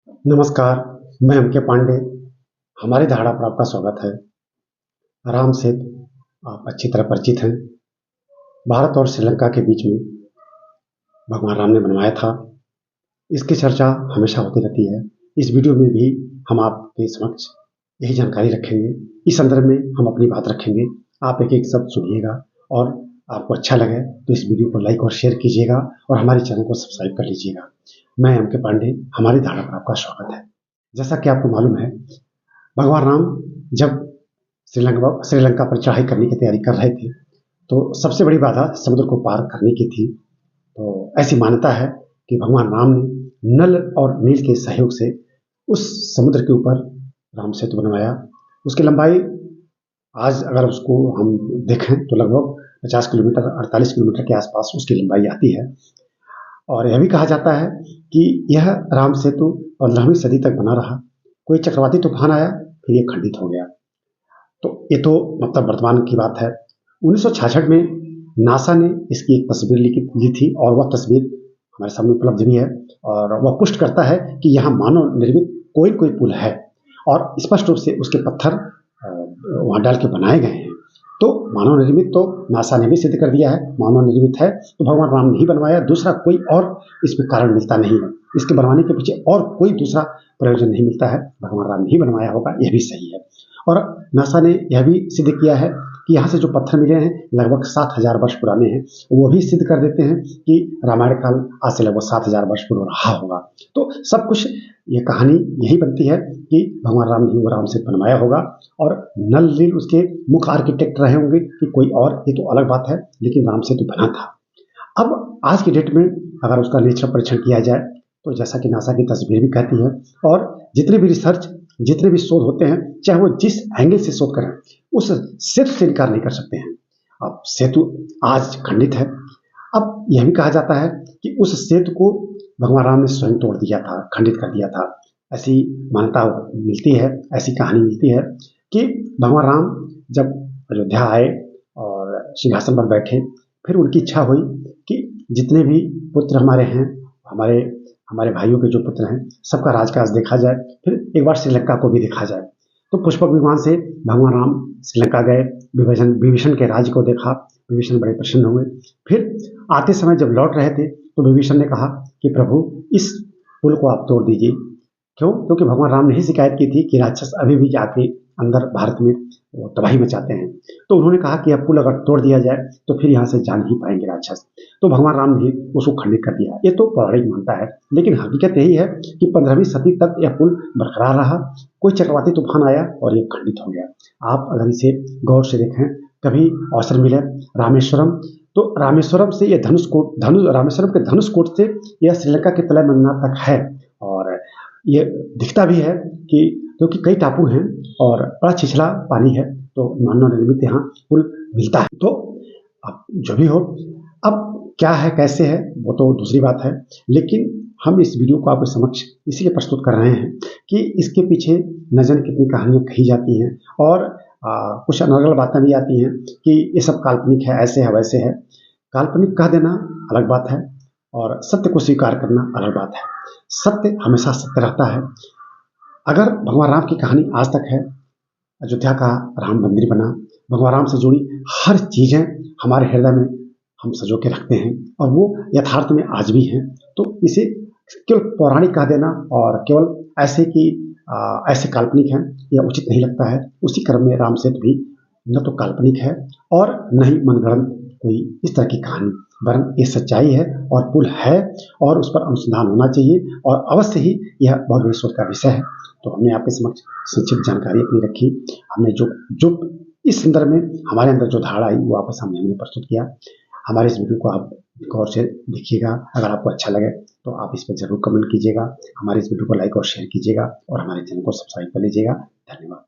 नमस्कार, मैं एम.के. पांडे। हमारी धारणा पर आपका स्वागत है। राम सेतु आप अच्छी तरह परिचित हैं। भारत और श्रीलंका के बीच में भगवान राम ने बनवाया था। इसकी चर्चा हमेशा होती रहती है। इस वीडियो में भी हम आपके समक्ष यही जानकारी रखेंगे। इस संदर्भ में हम अपनी बात रखेंगे। आप एक-एक शब्द सुनिएगा और आपको अच्छा लगे तो इस वीडियो को लाइक और शेयर कीजिएगा और हमारे चैनल को सब्सक्राइब कर लीजिएगा। मैं एम.के. पांडे, हमारी धारणा पर आपका स्वागत है। जैसा कि आपको मालूम है, भगवान राम जब श्रीलंका पर चढ़ाई करने की तैयारी कर रहे थे, तो सबसे बड़ी बाधा समुद्र को पार करने की थी। तो ऐसी मान्यता है कि भगवान राम ने नल और नील के सहयोग से उस समुद्र के ऊपर राम सेतु बनवाया। उसकी लंबाई आज अगर उसको हम देखें तो लगभग 50 किलोमीटर, 48 किलोमीटर के आसपास उसकी लंबाई आती है। और यह भी कहा जाता है कि यह राम सेतु 15वीं सदी तक बना रहा। कोई चक्रवाती तूफान आया, फिर ये खंडित हो गया। तो ये तो मतलब वर्तमान की बात है। 1966 में नासा ने इसकी एक तस्वीर ली थी और वह तस्वीर हमारे सामने उपलब्ध भी है और वह पुष्ट करता है कि यहाँ मानव निर्मित कोई पुल है और स्पष्ट रूप से उसके पत्थर वहाँ डाल के बनाए गए हैं। तो मानव निर्मित तो नासा ने भी सिद्ध कर दिया है, मानव निर्मित है तो भगवान राम ने ही बनवाया। दूसरा कोई और इसमें कारण मिलता नहीं है। इसके बनवाने के पीछे और कोई दूसरा प्रयोजन नहीं मिलता है। भगवान राम ने ही बनवाया होगा, यह भी सही है। और नासा ने यह भी सिद्ध किया है कि यहाँ से जो पत्थर मिले हैं लगभग 7000 वर्ष पुराने हैं। वो भी सिद्ध कर देते हैं कि रामायण काल आज से लगभग 7000 वर्ष पूर्व रहा होगा। तो सब कुछ ये कहानी यही बनती है कि भगवान राम ने ही वो राम सेतु बनवाया होगा और नल नील उसके मुख्य आर्किटेक्ट रहे होंगे कि कोई और, ये तो अलग बात है, लेकिन राम सेतु बना था। अब आज की डेट में अगर उसका नेचर परीक्षण किया जाए तो जैसा कि नासा की तस्वीर भी कहती है और जितने भी रिसर्च, जितने भी शोध होते हैं, चाहे वो जिस एंगल से शोध करें, उस सेतु से इनकार नहीं कर सकते हैं। अब सेतु आज खंडित है। अब यह भी कहा जाता है कि उस सेतु को भगवान राम ने स्वयं तोड़ दिया था, खंडित कर दिया था। ऐसी मान्यता मिलती है, ऐसी कहानी मिलती है कि भगवान राम जब अयोध्या आए और सिंहासन पर बैठे, फिर उनकी इच्छा हुई कि जितने भी पुत्र हमारे हैं, हमारे भाइयों के जो पुत्र हैं, सबका राजकाज देखा जाए, फिर एक बार श्रीलंका को भी देखा जाए। तो पुष्पक विमान से भगवान राम श्रीलंका गए, विभीषण के राज्य को देखा, विभीषण बड़े प्रसन्न हुए। फिर आते समय जब लौट रहे थे तो विभीषण ने कहा कि प्रभु इस पुल को आप तोड़ दीजिए। क्यों? क्योंकि भगवान राम ने ही शिकायत की थी कि राक्षस अभी भी जाके अंदर भारत में वो तबाही मचाते हैं। तो उन्होंने कहा कि यह पुल अगर तोड़ दिया जाए तो फिर यहाँ से जा नहीं पाएंगे राक्षस। तो भगवान राम ने उसको खंडित कर दिया। ये तो पौराणिक मानता है, लेकिन हकीकत यही है कि 15वीं सदी तक यह पुल बरकरार रहा। कोई चक्रवाती तूफान आया और ये खंडित हो गया। आप अगर इसे गौर से देखें, कभी अवसर मिले रामेश्वरम, तो रामेश्वरम से ये रामेश्वरम के धनुषकोट से यह श्रीलंका के तलैमन्नार तक है और ये दिखता भी है कि क्योंकि कई टापू हैं और बड़ा छिछला पानी है, तो मानव निर्मित यहाँ पुल मिलता है। तो अब जो भी हो, अब क्या है कैसे है वो तो दूसरी बात है, लेकिन हम इस वीडियो को आपके समक्ष इसलिए प्रस्तुत कर रहे हैं कि इसके पीछे न जाने कितनी कहानियाँ कही जाती हैं और कुछ अनर्गल बातें भी आती हैं कि ये सब काल्पनिक है, ऐसे है वैसे है। काल्पनिक कह देना अलग बात है और सत्य को स्वीकार करना अलग बात है। सत्य हमेशा सत्य रहता है। अगर भगवान राम की कहानी आज तक है, अयोध्या का राम मंदिर बना, भगवान राम से जुड़ी हर चीज़ें हमारे हृदय में हम सजो के रखते हैं और वो यथार्थ में आज भी हैं। तो इसे केवल पौराणिक कह देना और केवल ऐसे कि ऐसे काल्पनिक हैं, यह उचित नहीं लगता है। उसी क्रम में राम सेतु भी न तो काल्पनिक है और न ही मनगढ़ंत कोई इस तरह की कहानी, वरन ये सच्चाई है और पुल है और उस पर अनुसंधान होना चाहिए और अवश्य ही यह बहुत बड़े शोध का विषय है। तो हमने आपके समक्ष संक्षिप्त जानकारी अपनी रखी। हमने जो इस संदर्भ में हमारे अंदर जो धारणा आई वो आपके सामने हमने प्रस्तुत किया। हमारे इस वीडियो को आप गौर से देखिएगा। अगर आपको अच्छा लगे तो आप इस पर जरूर कमेंट कीजिएगा, हमारे इस वीडियो को लाइक और शेयर कीजिएगा और हमारे चैनल को सब्सक्राइब कर लीजिएगा। धन्यवाद।